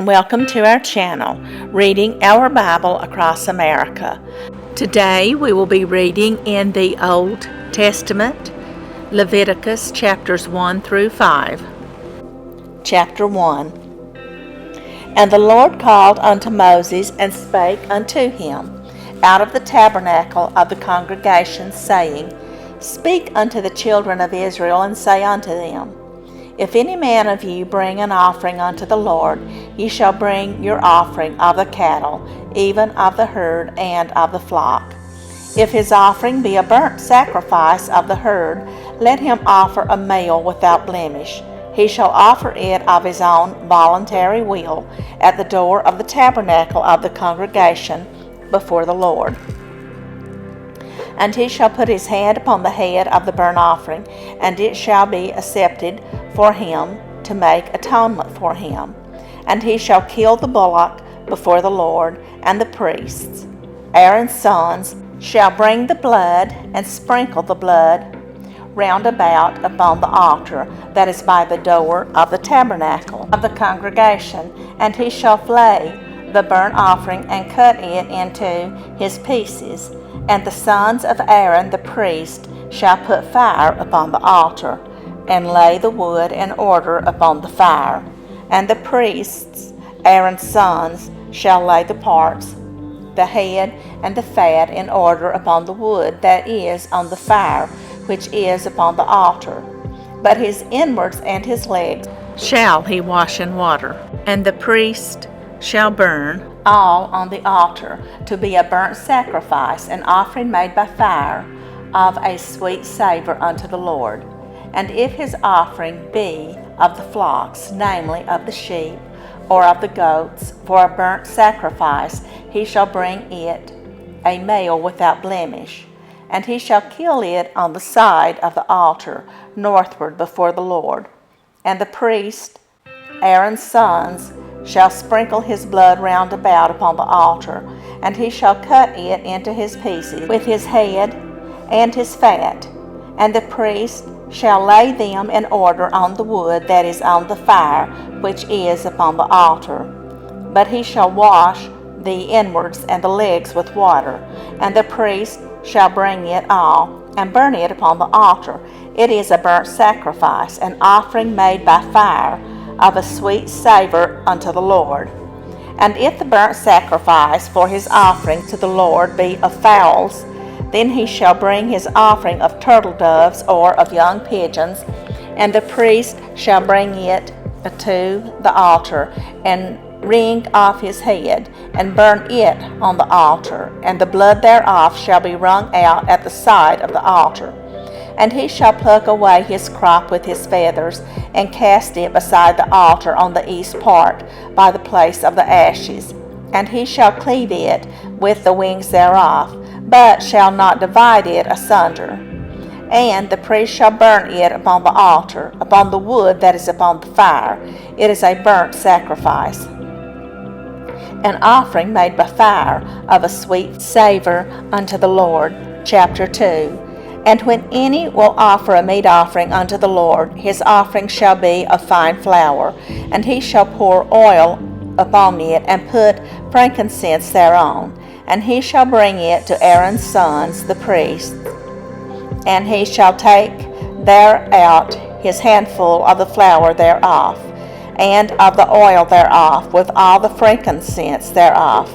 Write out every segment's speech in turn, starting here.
Welcome to our channel, Reading Our Bible Across America. Today we will be reading in the Old Testament, Leviticus chapters 1 through 5. Chapter 1. And the Lord called unto Moses and spake unto him out of the tabernacle of the congregation, saying, Speak unto the children of Israel, and say unto them, If any man of you bring an offering unto the Lord, ye shall bring your offering of the cattle, even of the herd and of the flock. If his offering be a burnt sacrifice of the herd, let him offer a male without blemish. He shall offer it of his own voluntary will at the door of the tabernacle of the congregation before the Lord. And he shall put his hand upon the head of the burnt offering, and it shall be accepted for him to make atonement for him. And he shall kill the bullock before the Lord, and the priests, Aaron's sons, shall bring the blood and sprinkle the blood round about upon the altar that is by the door of the tabernacle of the congregation. And he shall flay the burnt offering and cut it into his pieces. And the sons of Aaron the priest shall put fire upon the altar, and lay the wood in order upon the fire. And the priests, Aaron's sons, shall lay the parts, the head and the fat, in order upon the wood that is on the fire, which is upon the altar. But his inwards and his legs shall he wash in water. And the priest shall burn all on the altar to be a burnt sacrifice, an offering made by fire of a sweet savor unto the Lord. And if his offering be of the flocks, namely of the sheep or of the goats, for a burnt sacrifice, he shall bring it a male without blemish. And he shall kill it on the side of the altar northward before the Lord. And the priest, Aaron's sons, shall sprinkle his blood round about upon the altar, and he shall cut it into his pieces with his head and his fat. And the priest shall lay them in order on the wood that is on the fire, which is upon the altar. But he shall wash the inwards and the legs with water, and the priest shall bring it all, and burn it upon the altar. It is a burnt sacrifice, an offering made by fire, of a sweet savor unto the Lord. And if the burnt sacrifice for his offering to the Lord be of fowls, then he shall bring his offering of turtle doves or of young pigeons, and the priest shall bring it to the altar, and wring off his head, and burn it on the altar, and the blood thereof shall be wrung out at the side of the altar. And he shall pluck away his crop with his feathers, and cast it beside the altar on the east part, by the place of the ashes. And he shall cleave it with the wings thereof, but shall not divide it asunder. And the priest shall burn it upon the altar, upon the wood that is upon the fire. It is a burnt sacrifice, an offering made by fire of a sweet savor unto the Lord. Chapter 2. And when any will offer a meat offering unto the Lord, his offering shall be of fine flour, and he shall pour oil upon it, and put frankincense thereon. And he shall bring it to Aaron's sons, the priests, and he shall take thereout his handful of the flour thereof, and of the oil thereof, with all the frankincense thereof.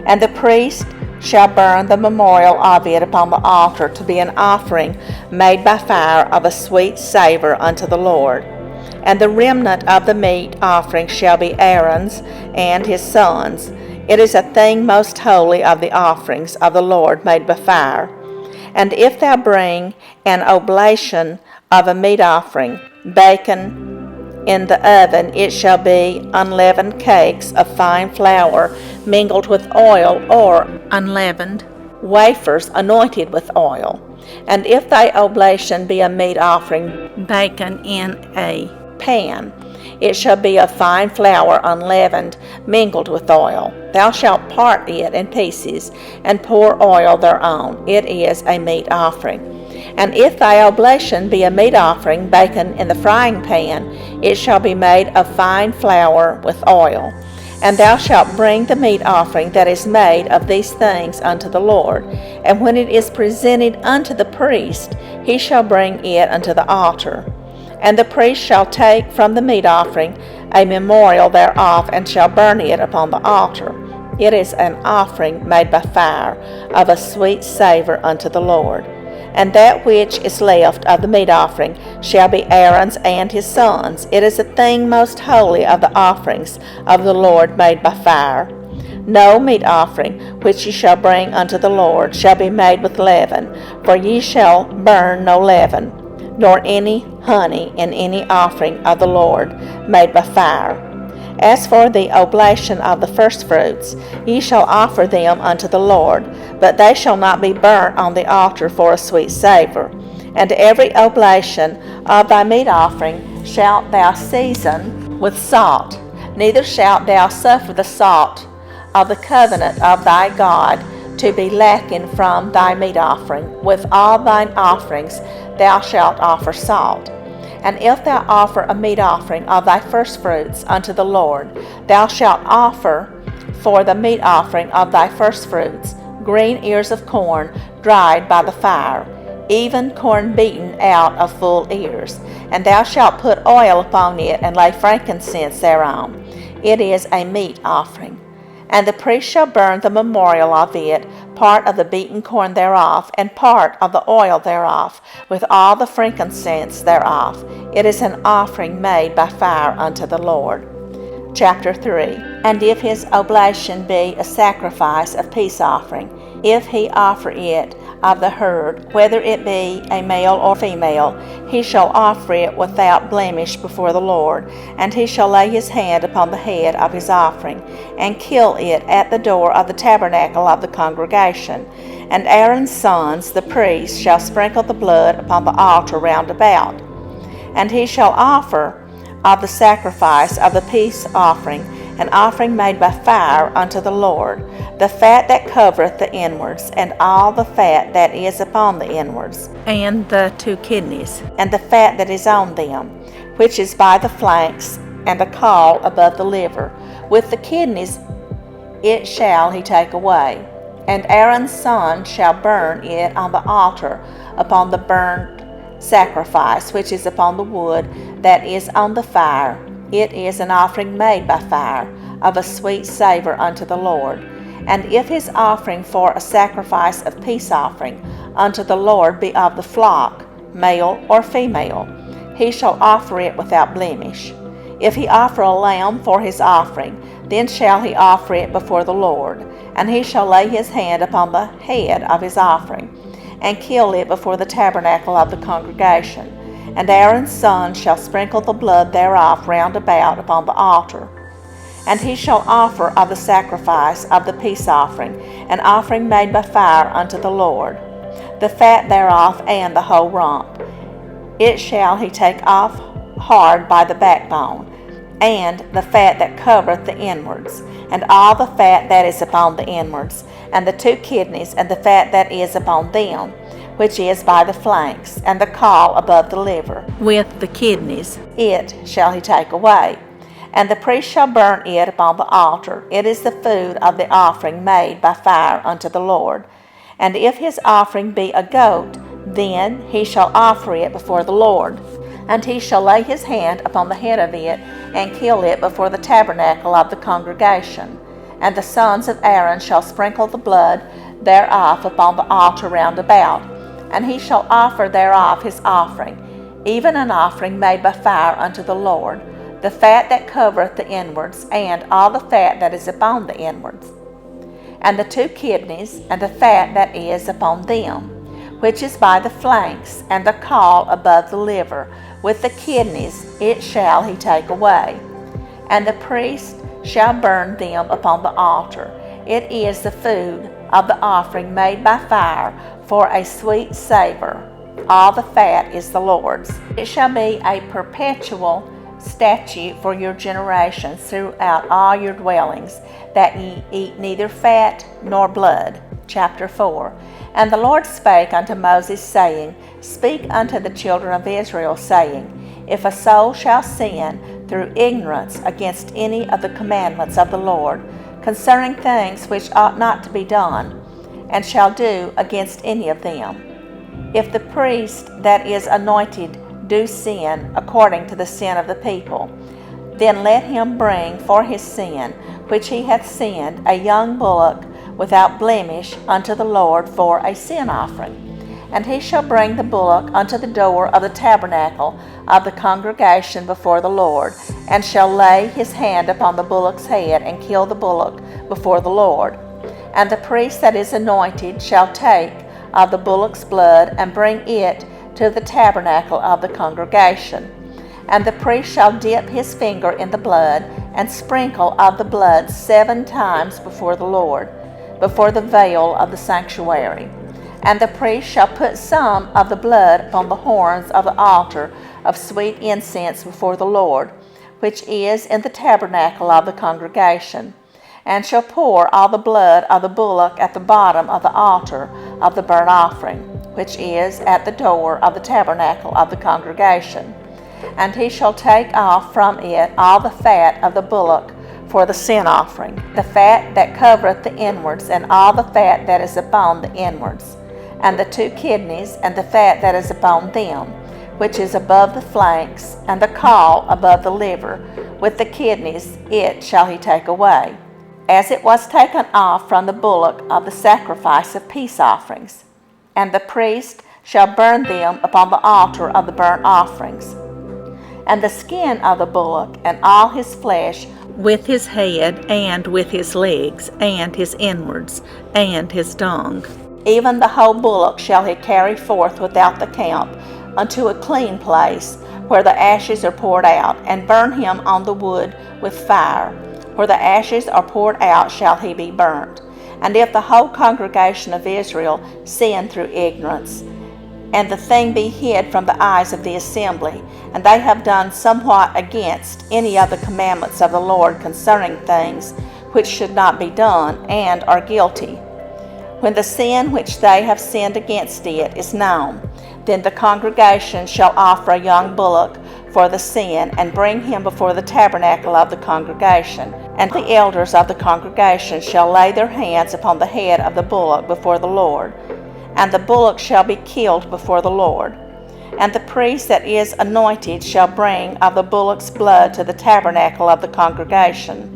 And the priest shall burn the memorial of it upon the altar to be an offering made by fire of a sweet savor unto the Lord. And the remnant of the meat offering shall be Aaron's and his sons. It is a thing most holy of the offerings of the Lord made by fire. And if thou bring an oblation of a meat offering, bacon in the oven, it shall be unleavened cakes of fine flour mingled with oil, or unleavened wafers anointed with oil. And if thy oblation be a meat offering, bacon in a pan, it shall be of fine flour unleavened, mingled with oil. Thou shalt part it in pieces, and pour oil thereon. It is a meat offering. And if thy oblation be a meat offering, bacon in the frying pan, it shall be made of fine flour with oil. And thou shalt bring the meat offering that is made of these things unto the Lord. And when it is presented unto the priest, he shall bring it unto the altar. And the priest shall take from the meat offering a memorial thereof, and shall burn it upon the altar. It is an offering made by fire, of a sweet savour unto the Lord. And that which is left of the meat offering shall be Aaron's and his sons. It is a thing most holy of the offerings of the Lord made by fire. No meat offering which ye shall bring unto the Lord shall be made with leaven, for ye shall burn no leaven, nor any honey in any offering of the Lord made by fire. As for the oblation of the firstfruits, ye shall offer them unto the Lord, but they shall not be burnt on the altar for a sweet savour. And every oblation of thy meat offering shalt thou season with salt, neither shalt thou suffer the salt of the covenant of thy God to be lacking from thy meat offering. With all thine offerings thou shalt offer salt. And if thou offer a meat offering of thy firstfruits unto the Lord, thou shalt offer for the meat offering of thy firstfruits green ears of corn dried by the fire, even corn beaten out of full ears. And thou shalt put oil upon it, and lay frankincense thereon. It is a meat offering. And the priest shall burn the memorial of it, part of the beaten corn thereof, and part of the oil thereof, with all the frankincense thereof. It is an offering made by fire unto the Lord. Chapter 3. And if his oblation be a sacrifice of peace offering, if he offer it of the herd, whether it be a male or female, he shall offer it without blemish before the Lord, and he shall lay his hand upon the head of his offering, and kill it at the door of the tabernacle of the congregation. And Aaron's sons, the priests, shall sprinkle the blood upon the altar round about. And he shall offer of the sacrifice of the peace offering an offering made by fire unto the Lord, the fat that covereth the inwards, and all the fat that is upon the inwards, and the 2 kidneys, and the fat that is on them, which is by the flanks, and the caul above the liver. With the kidneys it shall he take away. And Aaron's son shall burn it on the altar upon the burnt sacrifice, which is upon the wood that is on the fire. It is an offering made by fire, of a sweet savour unto the Lord. And if his offering for a sacrifice of peace offering unto the Lord be of the flock, male or female, he shall offer it without blemish. If he offer a lamb for his offering, then shall he offer it before the Lord, and he shall lay his hand upon the head of his offering, and kill it before the tabernacle of the congregation. And Aaron's son shall sprinkle the blood thereof round about upon the altar. And he shall offer of the sacrifice of the peace offering an offering made by fire unto the Lord, the fat thereof and the whole rump. It shall he take off hard by the backbone, and the fat that covereth the inwards, and all the fat that is upon the inwards, and the 2 kidneys, and the fat that is upon them, which is by the flanks, and the caul above the liver, with the kidneys, it shall he take away. And the priest shall burn it upon the altar. It is the food of the offering made by fire unto the Lord. And if his offering be a goat, then he shall offer it before the Lord. And he shall lay his hand upon the head of it, and kill it before the tabernacle of the congregation. And the sons of Aaron shall sprinkle the blood thereof upon the altar round about. And he shall offer thereof his offering, even an offering made by fire unto the Lord, the fat that covereth the inwards, and all the fat that is upon the inwards, and the 2 kidneys, and the fat that is upon them, which is by the flanks, and the caul above the liver, with the kidneys it shall he take away. And the priest shall burn them upon the altar. It is the food of the offering made by fire for a sweet savour. All the fat is the Lord's. It shall be a perpetual statute for your generations throughout all your dwellings, that ye eat neither fat nor blood. Chapter 4. And the Lord spake unto Moses, saying, Speak unto the children of Israel, saying, If a soul shall sin through ignorance against any of the commandments of the Lord concerning things which ought not to be done, and shall do against any of them. If the priest that is anointed do sin according to the sin of the people, then let him bring for his sin which he hath sinned a young bullock without blemish unto the Lord for a sin offering. And he shall bring the bullock unto the door of the tabernacle of the congregation before the Lord, and shall lay his hand upon the bullock's head, and kill the bullock before the Lord. And the priest that is anointed shall take of the bullock's blood, and bring it to the tabernacle of the congregation. And the priest shall dip his finger in the blood, and sprinkle of the blood 7 times before the Lord, before the veil of the sanctuary. And the priest shall put some of the blood upon the horns of the altar of sweet incense before the Lord, which is in the tabernacle of the congregation, and shall pour all the blood of the bullock at the bottom of the altar of the burnt offering, which is at the door of the tabernacle of the congregation. And he shall take off from it all the fat of the bullock for the sin offering, the fat that covereth the inwards, and all the fat that is upon the inwards, and the 2 kidneys, and the fat that is upon them, which is above the flanks, and the caul above the liver, with the kidneys it shall he take away, as it was taken off from the bullock of the sacrifice of peace offerings. And the priest shall burn them upon the altar of the burnt offerings. And the skin of the bullock, and all his flesh, with his head, and with his legs, and his inwards, and his dung, even the whole bullock shall he carry forth without the camp unto a clean place, where the ashes are poured out, and burn him on the wood with fire. Where the ashes are poured out shall he be burnt. And if the whole congregation of Israel sin through ignorance, and the thing be hid from the eyes of the assembly, and they have done somewhat against any of the commandments of the Lord concerning things which should not be done, and are guilty, when the sin which they have sinned against it is known, then the congregation shall offer a young bullock for the sin, and bring him before the tabernacle of the congregation. And the elders of the congregation shall lay their hands upon the head of the bullock before the Lord, and the bullock shall be killed before the Lord. And the priest that is anointed shall bring of the bullock's blood to the tabernacle of the congregation.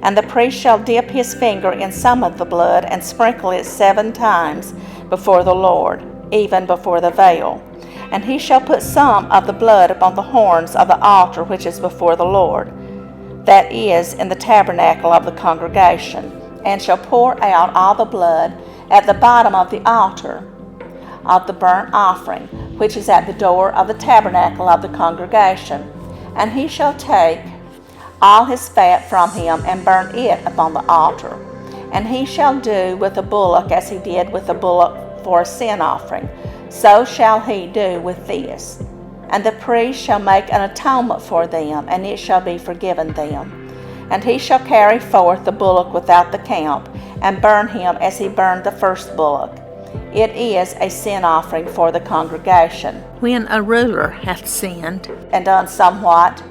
And the priest shall dip his finger in some of the blood, and sprinkle it 7 times before the Lord, even before the veil. And he shall put some of the blood upon the horns of the altar which is before the Lord, that is in the tabernacle of the congregation, and shall pour out all the blood at the bottom of the altar of the burnt offering, which is at the door of the tabernacle of the congregation. And he shall take all his fat from him, and burn it upon the altar. And he shall do with the bullock as he did with the bullock for a sin offering, so shall he do with this. And the priest shall make an atonement for them, and it shall be forgiven them. And he shall carry forth the bullock without the camp, and burn him as he burned the first bullock. It is a sin offering for the congregation. When a ruler hath sinned, and done somewhat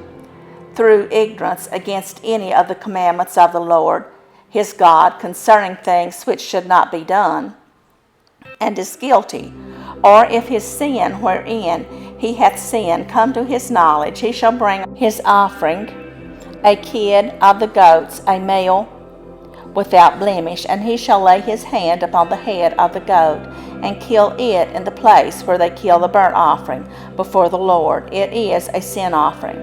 through ignorance against any of the commandments of the Lord his God concerning things which should not be done, and is guilty, or if his sin wherein he hath sinned come to his knowledge, he shall bring his offering, a kid of the goats, a male without blemish, and he shall lay his hand upon the head of the goat, and kill it in the place where they kill the burnt offering before the Lord. It is a sin offering.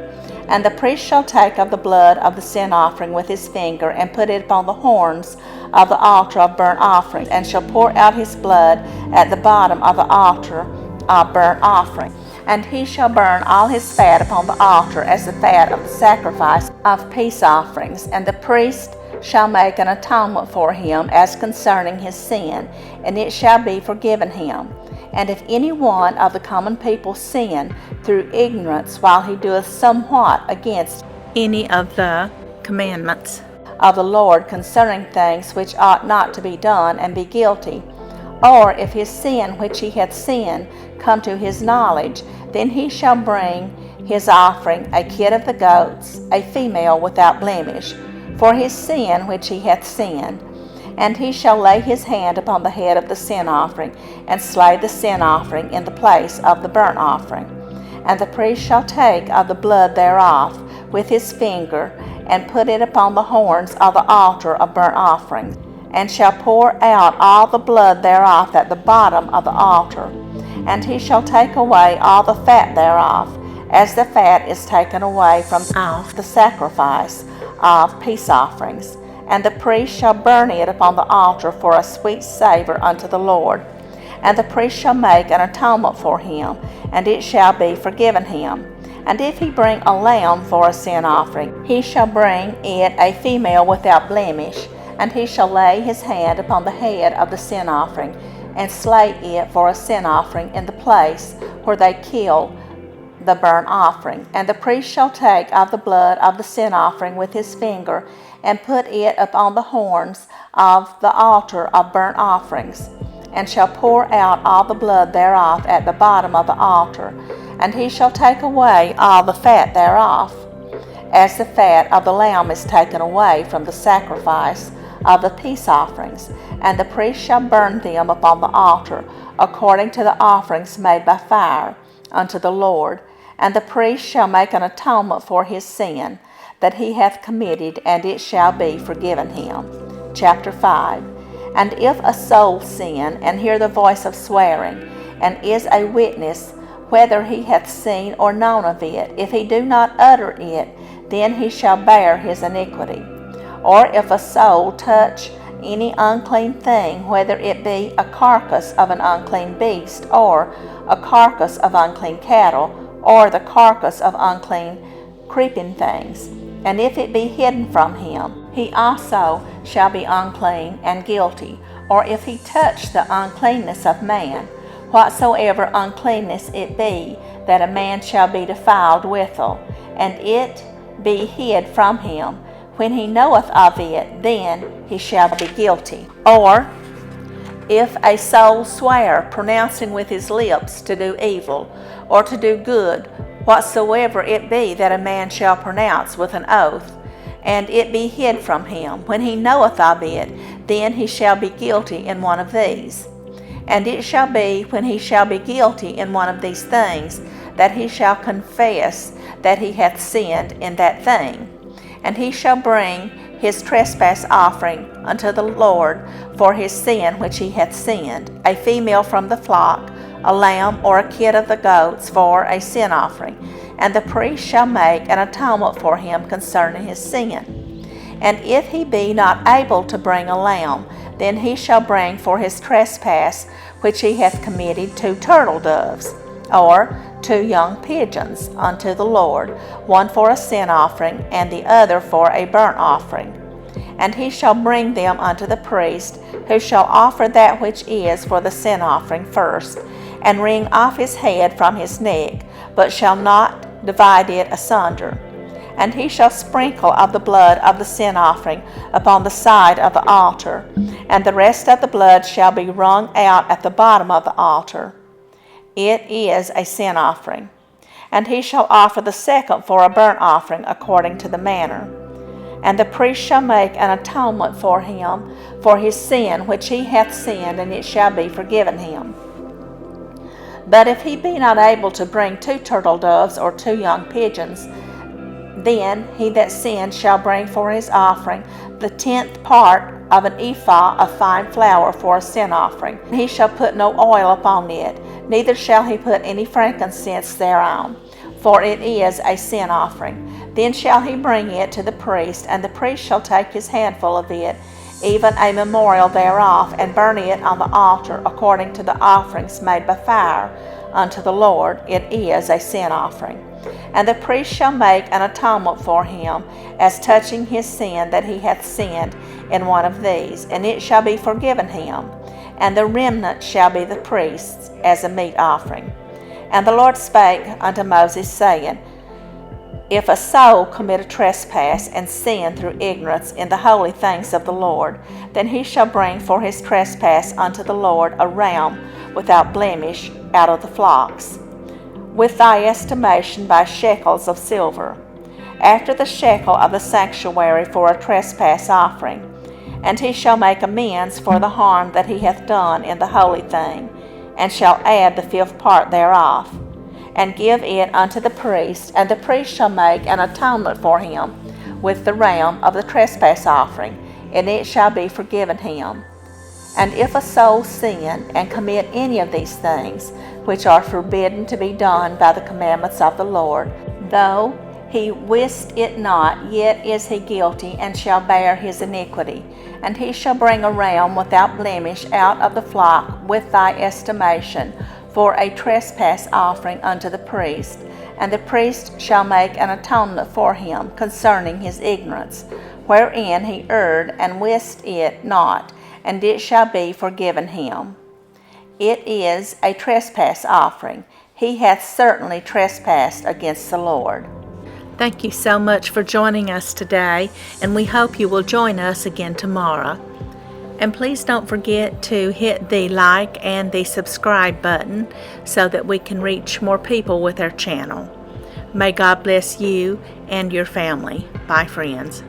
And the priest shall take of the blood of the sin offering with his finger, and put it upon the horns of the altar of burnt offering, and shall pour out his blood at the bottom of the altar of burnt offering. And he shall burn all his fat upon the altar as the fat of the sacrifice of peace offerings. And the priest shall make an atonement for him as concerning his sin, and it shall be forgiven him. And if any one of the common people sin through ignorance while he doeth somewhat against any of the commandments of the Lord concerning things which ought not to be done, and be guilty, or if his sin which he hath sinned come to his knowledge, then he shall bring his offering a kid of the goats, a female without blemish, for his sin which he hath sinned. And he shall lay his hand upon the head of the sin offering, and slay the sin offering in the place of the burnt offering. And the priest shall take of the blood thereof with his finger, and put it upon the horns of the altar of burnt offerings, and shall pour out all the blood thereof at the bottom of the altar. And he shall take away all the fat thereof, as the fat is taken away from off the sacrifice of peace offerings. And the priest shall burn it upon the altar for a sweet savour unto the Lord. And the priest shall make an atonement for him, and it shall be forgiven him. And if he bring a lamb for a sin offering, he shall bring it a female without blemish, and he shall lay his hand upon the head of the sin offering, and slay it for a sin offering in the place where they kill the burnt offering. And the priest shall take of the blood of the sin offering with his finger, and put it upon the horns of the altar of burnt offerings, and shall pour out all the blood thereof at the bottom of the altar. And he shall take away all the fat thereof, as the fat of the lamb is taken away from the sacrifice of the peace offerings. And the priest shall burn them upon the altar, according to the offerings made by fire unto the Lord. And the priest shall make an atonement for his sin that he hath committed, and it shall be forgiven him. Chapter 5. And if a soul sin, and hear the voice of swearing, and is a witness, whether he hath seen or known of it, if he do not utter it, then he shall bear his iniquity. Or if a soul touch any unclean thing, whether it be a carcass of an unclean beast, or a carcass of unclean cattle, or the carcass of unclean creeping things, and if it be hidden from him, he also shall be unclean and guilty. Or if he touch the uncleanness of man, whatsoever uncleanness it be, that a man shall be defiled withal, and it be hid from him, when he knoweth of it, then he shall be guilty. Or if a soul swear, pronouncing with his lips to do evil, or to do good, whatsoever it be that a man shall pronounce with an oath, and it be hid from him, when he knoweth of it, then he shall be guilty in one of these. And it shall be, when he shall be guilty in one of these things, that he shall confess that he hath sinned in that thing. And he shall bring his trespass offering unto the Lord for his sin which he hath sinned, a female from the flock, a lamb or a kid of the goats for a sin offering. And the priest shall make an atonement for him concerning his sin. And if he be not able to bring a lamb, then he shall bring for his trespass which he hath committed 2 turtle doves, or 2 young pigeons unto the Lord, one for a sin offering, and the other for a burnt offering. And he shall bring them unto the priest, who shall offer that which is for the sin offering first, and wring off his head from his neck, but shall not divide it asunder. And he shall sprinkle of the blood of the sin offering upon the side of the altar, and the rest of the blood shall be wrung out at the bottom of the altar. It is a sin offering. And he shall offer the second for a burnt offering according to the manner. And the priest shall make an atonement for him for his sin which he hath sinned, and it shall be forgiven him. But if he be not able to bring 2 turtle doves or 2 young pigeons, then he that sinned shall bring for his offering the 10th part of an ephah of fine flour for a sin offering. He shall put no oil upon it, neither shall he put any frankincense thereon, for it is a sin offering. Then shall he bring it to the priest, and the priest shall take his handful of it, even a memorial thereof, and burn it on the altar according to the offerings made by fire unto the Lord. It is a sin offering. And the priest shall make an atonement for him as touching his sin that he hath sinned in one of these, and it shall be forgiven him. And the remnant shall be the priest's as a meat offering. And the Lord spake unto Moses, saying, If a soul commit a trespass and sin through ignorance in the holy things of the Lord, then he shall bring for his trespass unto the Lord a ram without blemish out of the flocks. with thy estimation by shekels of silver, after the shekel of the sanctuary for a trespass offering. And he shall make amends for the harm that he hath done in the holy thing, and shall add the 5th part thereof, and give it unto the priest, and the priest shall make an atonement for him with the ram of the trespass offering, and it shall be forgiven him. And if a soul sin, and commit any of these things, which are forbidden to be done by the commandments of the Lord, though he wist it not, yet is he guilty, and shall bear his iniquity. And he shall bring a ram without blemish out of the flock with thy estimation, for a trespass offering unto the priest. And the priest shall make an atonement for him concerning his ignorance, wherein he erred and wist it not, and it shall be forgiven him. It is a trespass offering. He hath certainly trespassed against the Lord. Thank you so much for joining us today, and we hope you will join us again tomorrow. And please don't forget to hit the like and the subscribe button so that we can reach more people with our channel. May God bless you and your family. Bye, friends.